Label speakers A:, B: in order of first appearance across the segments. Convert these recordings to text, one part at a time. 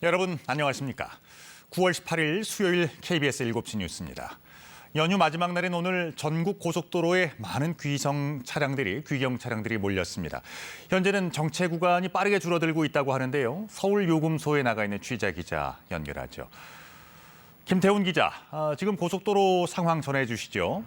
A: 여러분 안녕하십니까? 9월 18일 수요일 KBS 7시 뉴스입니다. 연휴 마지막 날인 오늘 전국 고속도로에 많은 귀경 차량들이 몰렸습니다. 현재는 정체 구간이 빠르게 줄어들고 있다고 하는데요. 서울 요금소에 나가 있는 취재 기자 연결하죠. 김태훈 기자, 지금 고속도로 상황 전해주시죠.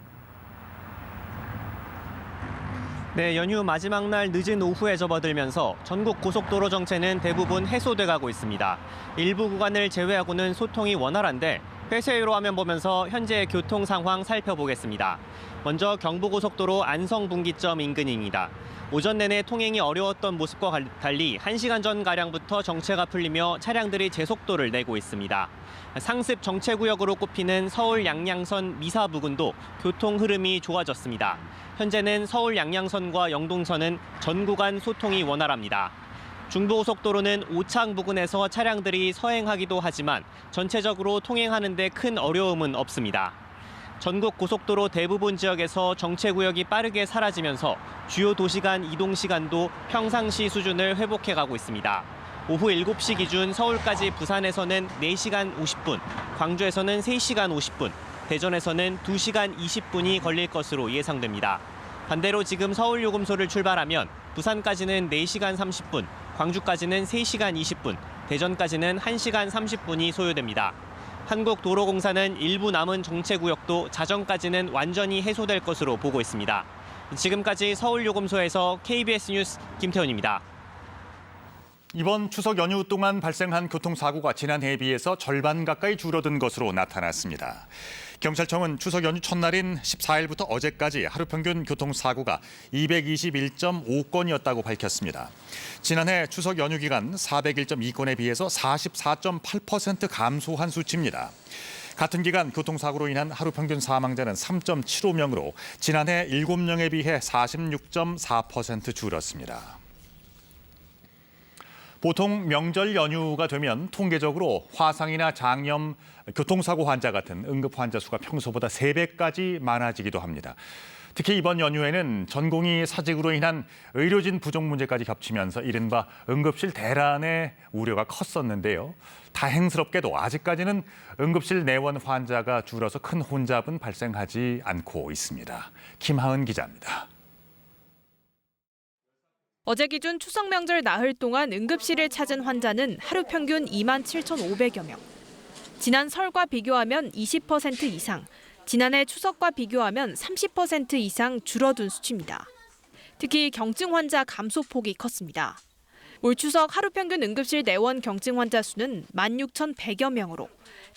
B: 네, 연휴 마지막 날 늦은 오후에 접어들면서 전국 고속도로 정체는 대부분 해소돼 가고 있습니다. 일부 구간을 제외하고는 소통이 원활한데 폐쇄유로 화면 보면서 현재 교통 상황 살펴보겠습니다. 먼저 경부고속도로 안성분기점 인근입니다. 오전 내내 통행이 어려웠던 모습과 달리 1시간 전가량부터 정체가 풀리며 차량들이 제속도를 내고 있습니다. 상습 정체구역으로 꼽히는 서울 양양선 미사 부근도 교통 흐름이 좋아졌습니다. 현재는 서울 양양선과 영동선은 전 구간 소통이 원활합니다. 중부고속도로는 오창 부근에서 차량들이 서행하기도 하지만 전체적으로 통행하는 데 큰 어려움은 없습니다. 전국 고속도로 대부분 지역에서 정체구역이 빠르게 사라지면서 주요 도시 간 이동 시간도 평상시 수준을 회복해가고 있습니다. 오후 7시 기준 서울까지 부산에서는 4시간 50분, 광주에서는 3시간 50분, 대전에서는 2시간 20분이 걸릴 것으로 예상됩니다. 반대로 지금 서울 요금소를 출발하면 부산까지는 4시간 30분, 광주까지는 3시간 20분, 대전까지는 1시간 30분이 소요됩니다. 한국도로공사는 일부 남은 정체구역도 자정까지는 완전히 해소될 것으로 보고 있습니다. 지금까지 서울요금소에서 KBS 뉴스 김태훈입니다.
A: 이번 추석 연휴 동안 발생한 교통사고가 지난해에 비해서 절반 가까이 줄어든 것으로 나타났습니다. 경찰청은 추석 연휴 첫날인 14일부터 어제까지 하루 평균 교통사고가 221.5건이었다고 밝혔습니다. 지난해 추석 연휴 기간 401.2건에 비해서 44.8% 감소한 수치입니다. 같은 기간 교통사고로 인한 하루 평균 사망자는 3.75명으로 지난해 7명에 비해 46.4% 줄었습니다. 보통 명절 연휴가 되면 통계적으로 화상이나 장염, 교통사고 환자 같은 응급 환자 수가 평소보다 3배까지 많아지기도 합니다. 특히 이번 연휴에는 전공의 사직으로 인한 의료진 부족 문제까지 겹치면서 이른바 응급실 대란의 우려가 컸었는데요. 다행스럽게도 아직까지는 응급실 내원 환자가 줄어서 큰 혼잡은 발생하지 않고 있습니다. 김하은 기자입니다.
C: 어제 기준 추석 명절 나흘 동안 응급실을 찾은 환자는 하루 평균 27,500여 명. 지난 설과 비교하면 20% 이상, 지난해 추석과 비교하면 30% 이상 줄어든 수치입니다. 특히 경증 환자 감소폭이 컸습니다. 올 추석 하루 평균 응급실 내원 경증 환자 수는 16,100여 명으로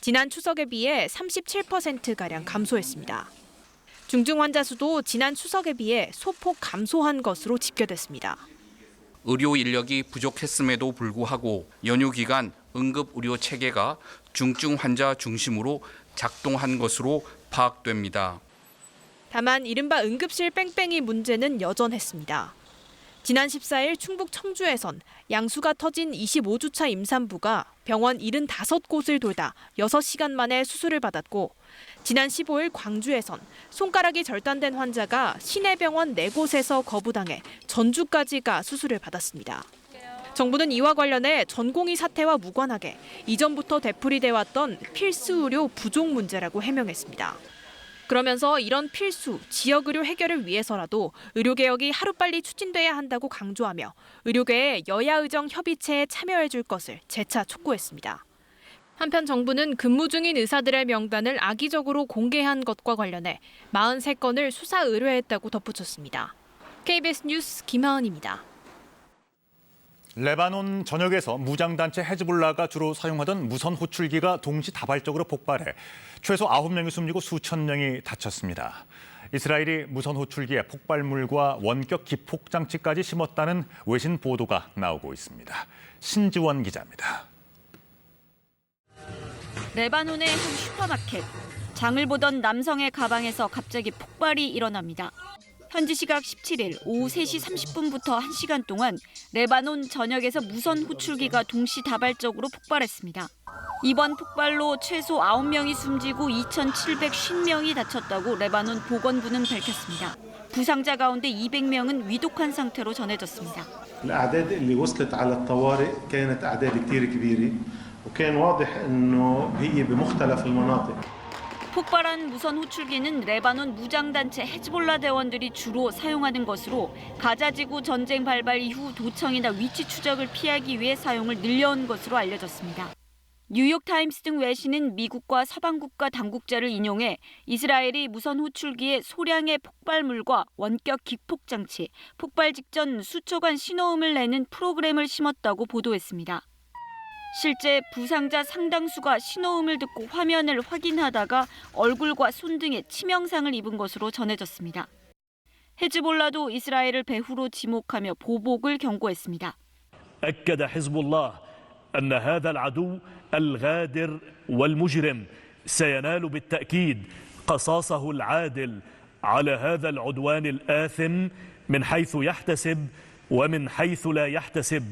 C: 지난 추석에 비해 37%가량 감소했습니다. 중증 환자 수도 지난 추석에 비해 소폭 감소한 것으로 집계됐습니다.
D: 의료 인력이 부족했음에도 불구하고 연휴 기간 응급 의료 체계가 중증 환자 중심으로 작동한 것으로 파악됩니다.
C: 다만 이른바 응급실 뺑뺑이 문제는 여전했습니다. 지난 14일 충북 청주에선 양수가 터진 25주차 임산부가 병원 75곳을 돌다 6시간 만에 수술을 받았고 지난 15일 광주에선 손가락이 절단된 환자가 시내병원 4곳에서 거부당해 전주까지 가 수술을 받았습니다. 정부는 이와 관련해 전공의 사태와 무관하게 이전부터 되풀이돼 왔던 필수 의료 부족 문제라고 해명했습니다. 그러면서 이런 필수, 지역의료 해결을 위해서라도 의료개혁이 하루빨리 추진돼야 한다고 강조하며 의료계의 여야의정 협의체에 참여해 줄 것을 재차 촉구했습니다. 한편 정부는 근무 중인 의사들의 명단을 악의적으로 공개한 것과 관련해 43건을 수사 의뢰했다고 덧붙였습니다. KBS 뉴스 김하은입니다.
A: 레바논 전역에서 무장단체 헤즈볼라가 주로 사용하던 무선 호출기가 동시다발적으로 폭발해 최소 9명이 숨지고 수천 명이 다쳤습니다. 이스라엘이 무선 호출기에 폭발물과 원격 기폭 장치까지 심었다는 외신 보도가 나오고 있습니다. 신지원 기자입니다.
E: 레바논의 한 슈퍼마켓. 장을 보던 남성의 가방에서 갑자기 폭발이 일어납니다. 현지 시각 17일 오후 3시 30분부터 1시간 동안 레바논 전역에서 무선 호출기가 동시다발적으로 폭발했습니다. 이번 폭발로 최소 9명이 숨지고 2,750명이 다쳤다고 레바논 보건부는 밝혔습니다. 부상자 가운데 200명은 위독한 상태로 전해졌습니다.
F: الأعداد اللي وصلت على الطوارئ كانت أعداد كتير كبيرة وكان واضح انه هي بمختلف المناطق.
E: 폭발한 무선 호출기는 레바논 무장단체 헤즈볼라 대원들이 주로 사용하는 것으로 가자지구 전쟁 발발 이후 도청이나 위치 추적을 피하기 위해 사용을 늘려온 것으로 알려졌습니다. 뉴욕타임스 등 외신은 미국과 서방 국가 당국자를 인용해 이스라엘이 무선 호출기에 소량의 폭발물과 원격 기폭 장치, 폭발 직전 수초간 신호음을 내는 프로그램을 심었다고 보도했습니다. 실제 부상자 상당수가 신호음을 듣고 화면을 확인하다가 얼굴과 손 등에 치명상을 입은 것으로 전해졌습니다. 헤즈볼라도 이스라엘을 배후로 지목하며 보복을 경고했습니다.
G: أكد حزب الله أن هذا العدو الغادر والمجرم سينال بالتأكيد قصاصه العادل على هذا العدوان الآثم من حيث يحتسب ومن حيث لا يحتسب.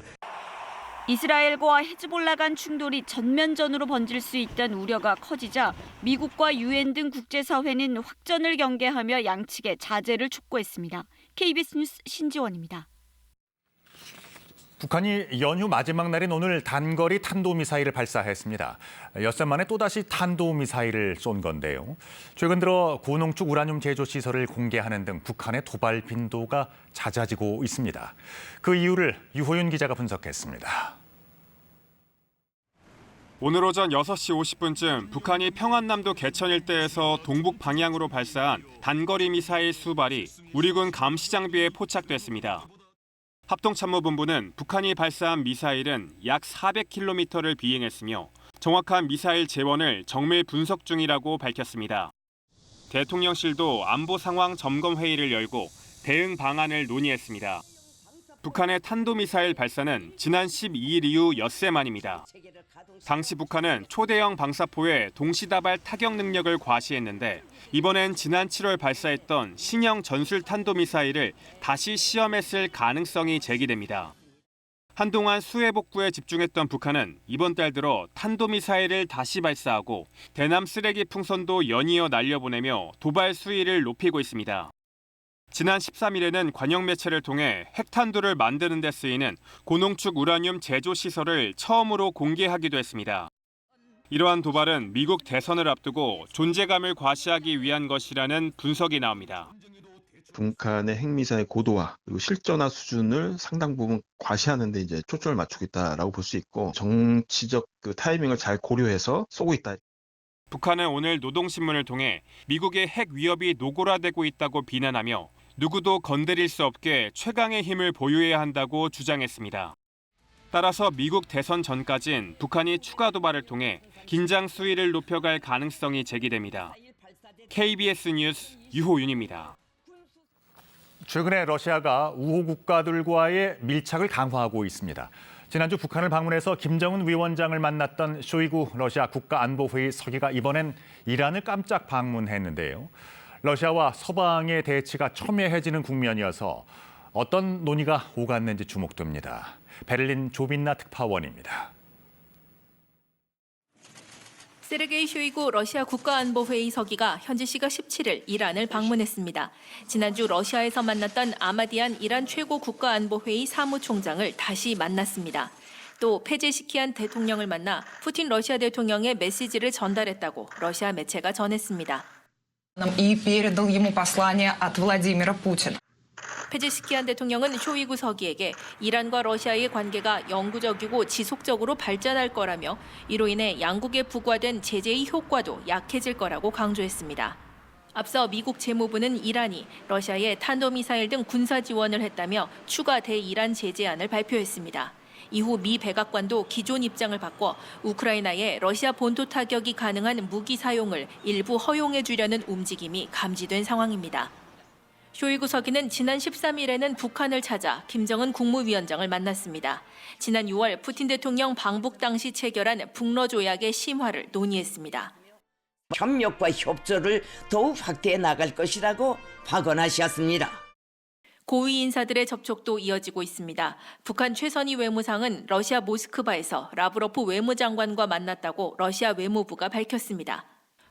E: 이스라엘과 헤즈볼라 간 충돌이 전면전으로 번질 수 있다는 우려가 커지자 미국과 유엔 등 국제사회는 확전을 경계하며 양측의 자제를 촉구했습니다. KBS 뉴스 신지원입니다.
A: 북한이 연휴 마지막 날인 오늘 단거리 탄도미사일을 발사했습니다. 엿새 만에 또다시 탄도미사일을 쏜 건데요. 최근 들어 고농축 우라늄 제조 시설을 공개하는 등 북한의 도발 빈도가 잦아지고 있습니다. 그 이유를 유호윤 기자가 분석했습니다.
H: 오늘 오전 6시 50분쯤 북한이 평안남도 개천 일대에서 동북 방향으로 발사한 단거리 미사일 수발이 우리군 감시장비에 포착됐습니다. 합동참모본부는 북한이 발사한 미사일은 약 400km를 비행했으며 정확한 미사일 재원을 정밀 분석 중이라고 밝혔습니다. 대통령실도 안보 상황 점검 회의를 열고 대응 방안을 논의했습니다. 북한의 탄도미사일 발사는 지난 12일 이후 엿새 만입니다. 당시 북한은 초대형 방사포의 동시다발 타격 능력을 과시했는데 이번엔 지난 7월 발사했던 신형 전술 탄도미사일을 다시 시험했을 가능성이 제기됩니다. 한동안 수해 복구에 집중했던 북한은 이번 달 들어 탄도미사일을 다시 발사하고 대남 쓰레기 풍선도 연이어 날려보내며 도발 수위를 높이고 있습니다. 지난 13일에는 관영 매체를 통해 핵탄두를 만드는 데 쓰이는 고농축 우라늄 제조 시설을 처음으로 공개하기도 했습니다. 이러한 도발은 미국 대선을 앞두고 존재감을 과시하기 위한 것이라는 분석이 나옵니다.
I: 북한의 핵미사일 고도화 그리고 실전화 수준을 상당 부분 과시하는 데 이제 초점을 맞추고 있다라고 볼 수 있고 정치적 그 타이밍을 잘 고려해서 쏘고 있다.
H: 북한은 오늘 노동신문을 통해 미국의 핵 위협이 노골화되고 있다고 비난하며 누구도 건드릴 수 없게 최강의 힘을 보유해야 한다고 주장했습니다. 따라서 미국 대선 전까진 북한이 추가 도발을 통해 긴장 수위를 높여갈 가능성이 제기됩니다. KBS 뉴스 유호윤입니다.
A: 최근에 러시아가 우호 국가들과의 밀착을 강화하고 있습니다. 지난주 북한을 방문해서 김정은 위원장을 만났던 쇼이구 러시아 국가안보회의 서기가 이번엔 이란을 깜짝 방문했는데요. 러시아와 서방의 대치가 첨예해지는 국면이어서 어떤 논의가 오갔는지 주목됩니다. 베를린 조빈나 특파원입니다.
C: 세르게이 쇼이구 러시아 국가안보회의 서기가 현지 시각 17일 이란을 방문했습니다. 지난주 러시아에서 만났던 아마디안 이란 최고 국가안보회의 사무총장을 다시 만났습니다. 또 페제시키안 대통령을 만나 푸틴 러시아 대통령의 메시지를 전달했다고 러시아 매체가 전했습니다.
J: И передал ему послание от Владимира Путина.
C: 페제시키안 대통령은 쇼이구 서기에게 이란과 러시아의 관계가 영구적이고 지속적으로 발전할 거라며 이로 인해 양국에 부과된 제재의 효과도 약해질 거라고 강조했습니다. 앞서 미국 재무부는 이란이 러시아에 탄도미사일 등 군사 지원을 했다며 추가 대이란 제재안을 발표했습니다. 이후 미 백악관도 기존 입장을 바꿔 우크라이나에 러시아 본토 타격이 가능한 무기 사용을 일부 허용해 주려는 움직임이 감지된 상황입니다. 쇼이구 서기는 지난 13일에는 북한을 찾아 김정은 국무위원장을 만났습니다. 지난 6월 푸틴 대통령 방북 당시 체결한 북러 조약의 심화를 논의했습니다.
K: 협력과 협조를 더욱 확대해 나갈 것이라고 확언하셨습니다.
C: 고위 인사들의 접촉도 이어지고 있습니다. 북한 최선희 외무상은 러시아 모스크바에서 라브로프 외무장관과 만났다고 러시아 외무부가 밝혔습니다.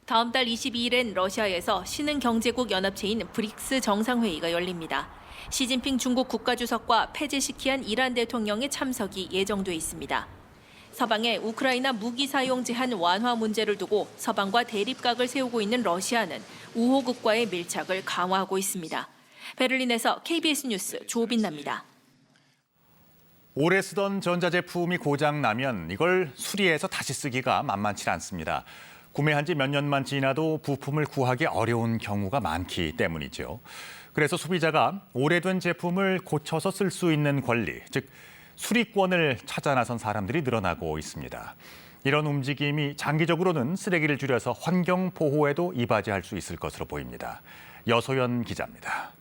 C: 다음 달 22일엔 러시아에서 신흥경제국 연합체인 브릭스 정상회의가 열립니다. 시진핑 중국 국가주석과 페제시키안 이란 대통령의 참석이 예정돼 있습니다.
L: 서방의 우크라이나 무기 사용 제한 완화 문제를 두고 서방과 대립각을 세우고 있는 러시아는 우호국과의 밀착을 강화하고 있습니다. 베를린에서 KBS 뉴스 조빈나입니다.
A: 오래 쓰던 전자제품이 고장나면 이걸 수리해서 다시 쓰기가 만만치 않습니다. 구매한 지 몇 년만 지나도 부품을 구하기 어려운 경우가 많기 때문이죠. 그래서 소비자가 오래된 제품을 고쳐서 쓸 수 있는 권리, 즉 수리권을 찾아 나선 사람들이 늘어나고 있습니다. 이런 움직임이 장기적으로는 쓰레기를 줄여서 환경 보호에도 이바지할 수 있을 것으로 보입니다. 여소연 기자입니다.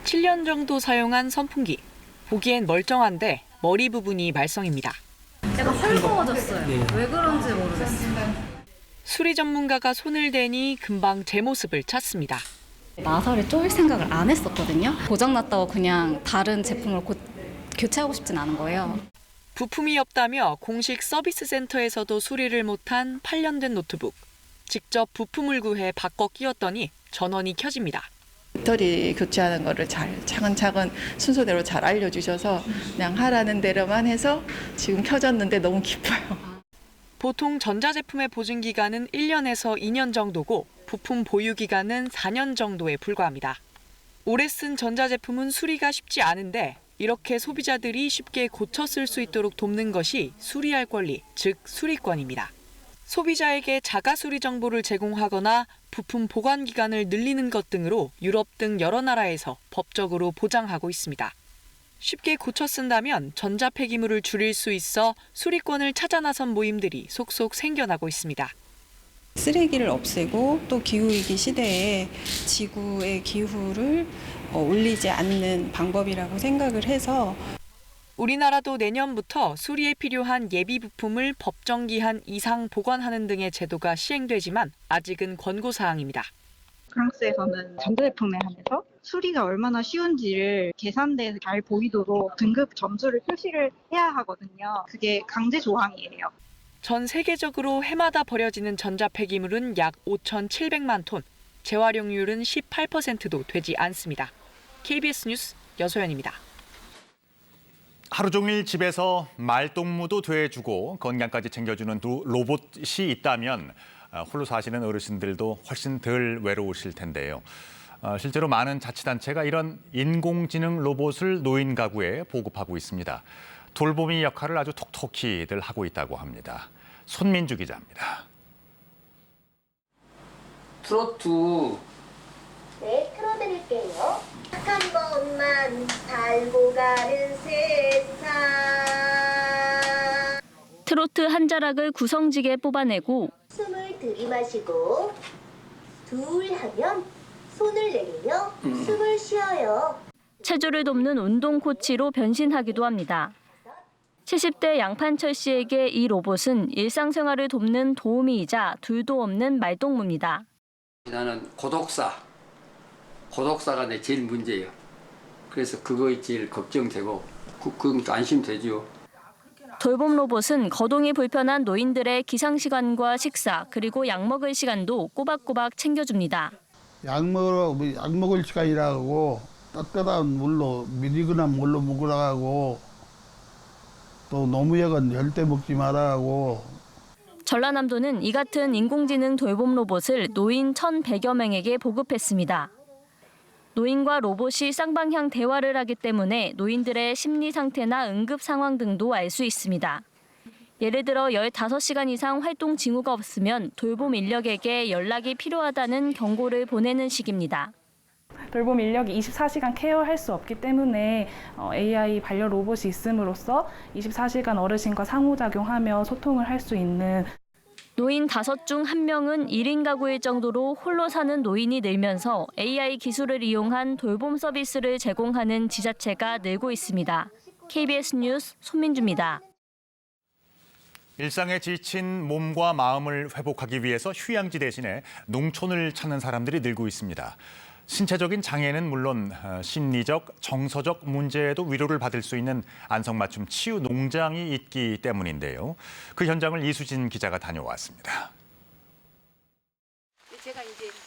M: 7년 정도 사용한 선풍기. 보기엔 멀쩡한데 머리 부분이 말썽입니다.
N: 약간 헐거워졌어요. 왜 그런지 모르겠어요.
M: 수리 전문가가 손을 대니 금방 제 모습을 찾습니다.
N: 나사를 조일 생각을 안 했었거든요. 고장났다고 그냥 다른 제품을 교체하고 싶진 않은 거예요.
M: 부품이 없다며 공식 서비스 센터에서도 수리를 못한 8년 된 노트북. 직접 부품을 구해 바꿔 끼웠더니 전원이 켜집니다.
O: 배터리 교체하는 거를 잘 차근차근 순서대로 잘 알려주셔서 그냥 하라는 대로만 해서 지금 켜졌는데 너무 기뻐요.
M: 보통 전자제품의 보증기간은 1년에서 2년 정도고 부품 보유기간은 4년 정도에 불과합니다. 오래 쓴 전자제품은 수리가 쉽지 않은데 이렇게 소비자들이 쉽게 고쳐 쓸 수 있도록 돕는 것이 수리할 권리, 즉 수리권입니다. 소비자에게 자가수리 정보를 제공하거나 부품 보관 기간을 늘리는 것 등으로 유럽 등 여러 나라에서 법적으로 보장하고 있습니다. 쉽게 고쳐 쓴다면 전자폐기물을 줄일 수 있어 수리권을 찾아 나선 모임들이 속속 생겨나고 있습니다.
P: 쓰레기를 없애고 또 기후위기 시대에 지구의 기후를 올리지 않는 방법이라고 생각을 해서
M: 우리나라도 내년부터 수리에 필요한 예비 부품을 법정 기한 이상 보관하는 등의 제도가 시행되지만 아직은 권고사항입니다.
Q: 프랑스에서는 전자제품에 한해서 수리가 얼마나 쉬운지를 계산돼서 잘 보이도록 등급 점수를 표시를 해야 하거든요. 그게 강제 조항이에요.
M: 전 세계적으로 해마다 버려지는 전자폐기물은 약 5,700만 톤, 재활용률은 18%도 되지 않습니다. KBS 뉴스 여소연입니다.
A: 하루 종일 집에서 말동무도 돼주고 건강까지 챙겨주는 로봇이 있다면 홀로 사시는 어르신들도 훨씬 덜 외로우실 텐데요. 실제로 많은 자치단체가 이런 인공지능 로봇을 노인 가구에 보급하고 있습니다. 돌보미 역할을 아주 톡톡히들 하고 있다고 합니다. 손민주 기자입니다.
R: 트로트. 네, 틀어드릴게요. 한 번만 달고 가는 세상.
E: 트로트 한 자락을 구성지게 뽑아내고
R: 숨을 들이마시고 둘 하면 손을 내리며 숨을 쉬어요.
E: 체조를 돕는 운동 코치로 변신하기도 합니다. 70대 양판철 씨에게 이 로봇은 일상생활을 돕는 도우미이자 둘도 없는 말동무입니다.
S: 나는 고독사가 내 제일 문제예요. 그래서 그거이 제일 걱정되고 그건 안심되죠.
E: 돌봄 로봇은 거동이 불편한 노인들의 기상 시간과 식사 그리고 약 먹을 시간도 꼬박꼬박 챙겨줍니다.
T: 약 먹을 시간이라고 따뜻한 물로 미리그나 물로 먹으라고 또 노무역은 절대 먹지 말라고.
E: 전라남도는 이 같은 인공지능 돌봄 로봇을 노인 1,100여 명에게 보급했습니다. 노인과 로봇이 쌍방향 대화를 하기 때문에 노인들의 심리 상태나 응급 상황 등도 알 수 있습니다. 예를 들어 15시간 이상 활동 징후가 없으면 돌봄 인력에게 연락이 필요하다는 경고를 보내는 식입니다.
U: 돌봄 인력이 24시간 케어할 수 없기 때문에 AI 반려 로봇이 있음으로써 24시간 어르신과 상호작용하며 소통을 할 수 있는.
E: 노인 5 중 1명은 1인 가구일 정도로 홀로 사는 노인이 늘면서 AI 기술을 이용한 돌봄 서비스를 제공하는 지자체가 늘고 있습니다. KBS 뉴스 손민주입니다.
A: 일상에 지친 몸과 마음을 회복하기 위해서 휴양지 대신에 농촌을 찾는 사람들이 늘고 있습니다. 신체적인 장애는 물론 심리적, 정서적 문제에도 위로를 받을 수 있는 안성맞춤 치유 농장이 있기 때문인데요. 그 현장을 이수진 기자가 다녀왔습니다.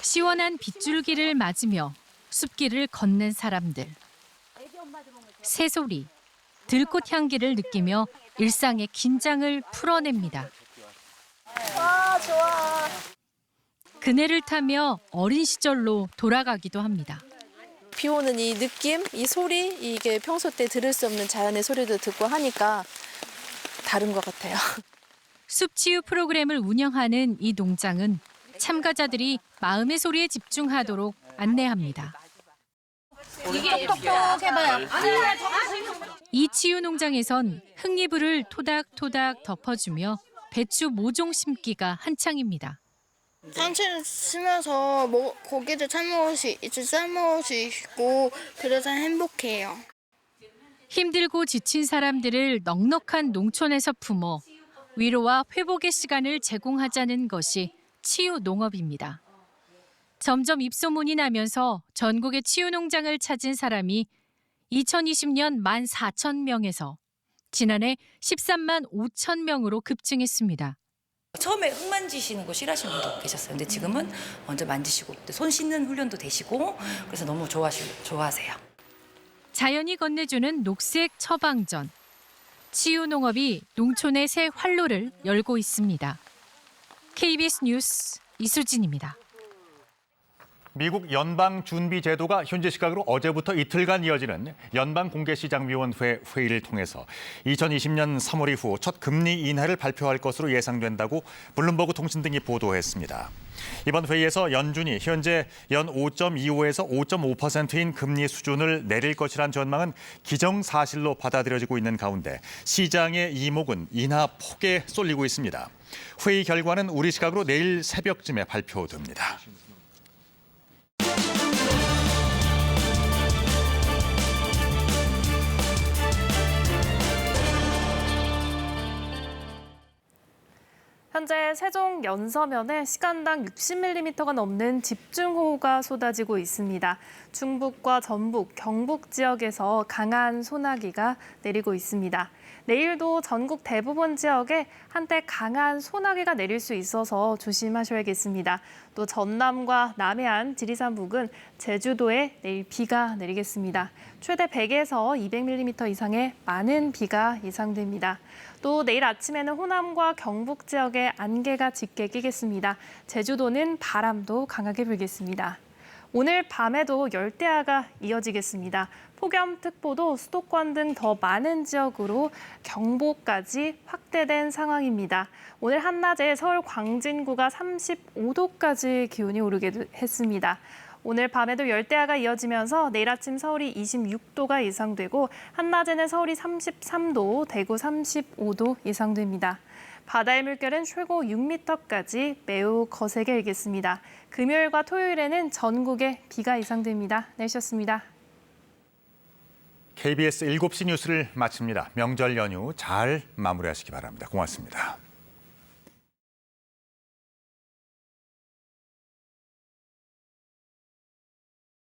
V: 시원한 빗줄기를 맞으며 숲길을 걷는 사람들. 새소리, 들꽃 향기를 느끼며 일상의 긴장을 풀어냅니다.
C: 와, 좋아.
V: 그네를 타며 어린 시절로 돌아가기도 합니다.
C: 비 오는 이 느낌, 이 소리, 이게 평소 때 들을 수 없는 자연의 소리도 듣고 하니까 다른 것 같아요.
V: 숲치유 프로그램을 운영하는 이 농장은 참가자들이 마음의 소리에 집중하도록 안내합니다.
C: 이게 톡톡해봐요.
V: 이 치유 농장에선 흙이불을 토닥토닥 덮어주며 배추 모종 심기가 한창입니다.
B: 산채를 쓰면서 고기를 삶을 수 있고 그래서 행복해요.
V: 힘들고 지친 사람들을 넉넉한 농촌에서 품어 위로와 회복의 시간을 제공하자는 것이 치유 농업입니다. 점점 입소문이 나면서 전국의 치유 농장을 찾은 사람이 2020년 14,000명에서 지난해 13만 5천 명으로 급증했습니다.
D: 처음에 흙 만지시는 거 싫어하시는 분도 계셨어요. 근데 지금은 먼저 만지시고 손 씻는 훈련도 되시고 그래서 너무 좋아하세요.
V: 자연이 건네주는 녹색 처방전. 치유 농업이 농촌의 새 활로를 열고 있습니다. KBS 뉴스 이수진입니다.
A: 미국 연방준비제도가 현지 시각으로 어제부터 이틀간 이어지는 연방공개시장위원회 회의를 통해서 2020년 3월 이후 첫 금리 인하를 발표할 것으로 예상된다고 블룸버그 통신 등이 보도했습니다. 이번 회의에서 연준이 현재 연 5.25에서 5.5%인 금리 수준을 내릴 것이란 전망은 기정사실로 받아들여지고 있는 가운데 시장의 이목은 인하 폭에 쏠리고 있습니다. 회의 결과는 우리 시각으로 내일 새벽쯤에 발표됩니다.
U: 현재 세종 연서면에 시간당 60mm가 넘는 집중호우가 쏟아지고 있습니다. 중북과 전북, 경북 지역에서 강한 소나기가 내리고 있습니다. 내일도 전국 대부분 지역에 한때 강한 소나기가 내릴 수 있어서 조심하셔야겠습니다. 또 전남과 남해안, 지리산 부근, 제주도에 내일 비가 내리겠습니다. 최대 100에서 200mm 이상의 많은 비가 예상됩니다. 또 내일 아침에는 호남과 경북 지역에 안개가 짙게 끼겠습니다. 제주도는 바람도 강하게 불겠습니다. 오늘 밤에도 열대야가 이어지겠습니다. 폭염특보도 수도권 등 더 많은 지역으로 경보까지 확대된 상황입니다. 오늘 한낮에 서울 광진구가 35도까지 기온이 오르게 했습니다. 오늘 밤에도 열대야가 이어지면서 내일 아침 서울이 26도가 예상되고 한낮에는 서울이 33도, 대구 35도 예상됩니다. 바다의 물결은 최고 6m까지 매우 거세게 일겠습니다. 금요일과 토요일에는 전국에 비가 예상됩니다. 날씨였습니다.
A: KBS 7시 뉴스를 마칩니다. 명절 연휴 잘 마무리하시기 바랍니다. 고맙습니다.